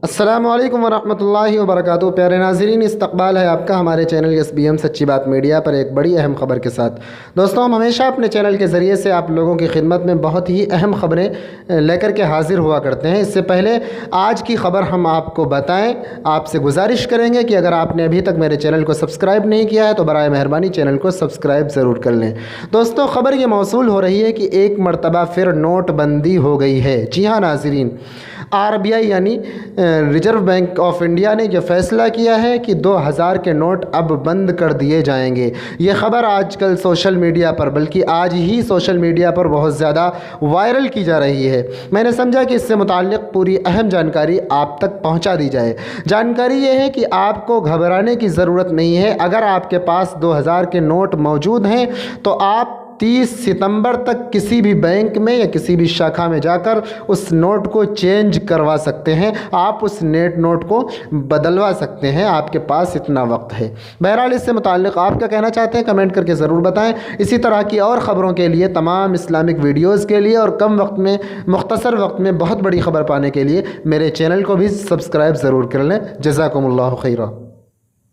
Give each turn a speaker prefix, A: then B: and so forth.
A: अस्सलामु अलैकुम वरहमतुल्लाहि वबरकातुहू। प्यारे नाज़रीन, इस्तक़बाल है आपका हमारे चैनल SBM सच्ची बात मीडिया पर एक बड़ी अहम ख़बर के साथ। दोस्तों, हम हमेशा अपने चैनल के ज़रिए से आप लोगों की खिदमत में बहुत ही अहम ख़बरें लेकर के हाज़िर हुआ करते हैं। इससे पहले आज की ख़बर हम आपको बताएँ, आपसे गुजारिश करेंगे कि अगर आपने अभी तक मेरे चैनल को सब्सक्राइब नहीं किया है तो बराए मेहरबानी चैनल को सब्सक्राइब ज़रूर कर लें। दोस्तों, ख़बर ये मौसूल हो रही है कि एक मरतबा फिर नोटबंदी हो गई है। जी हाँ नाज़रीन, RBI यानी रिज़र्व बैंक ऑफ इंडिया ने यह फ़ैसला किया है कि 2000 के नोट अब बंद कर दिए जाएंगे। ये ख़बर आजकल सोशल मीडिया पर, बल्कि आज ही सोशल मीडिया पर बहुत ज़्यादा वायरल की जा रही है। मैंने समझा कि इससे मुताल्लिक़ पूरी अहम जानकारी आप तक पहुंचा दी जाए। जानकारी ये है कि आपको घबराने की ज़रूरत नहीं है। अगर आपके पास 2000 के नोट मौजूद हैं तो आप 30 सितंबर तक किसी भी बैंक में या किसी भी शाखा में जाकर उस नोट को चेंज करवा सकते हैं। आप उस नोट को बदलवा सकते हैं, आपके पास इतना वक्त है। बहरहाल, इससे मुताल्लिक़ आप क्या कहना चाहते हैं कमेंट करके ज़रूर बताएं। इसी तरह की और ख़बरों के लिए, तमाम इस्लामिक वीडियोज़ के लिए और कम वक्त में, मुख्तसर वक्त में बहुत बड़ी ख़बर पाने के लिए मेरे चैनल को भी सब्सक्राइब ज़रूर कर लें। जज़ाकुमुल्लाहु खैरा।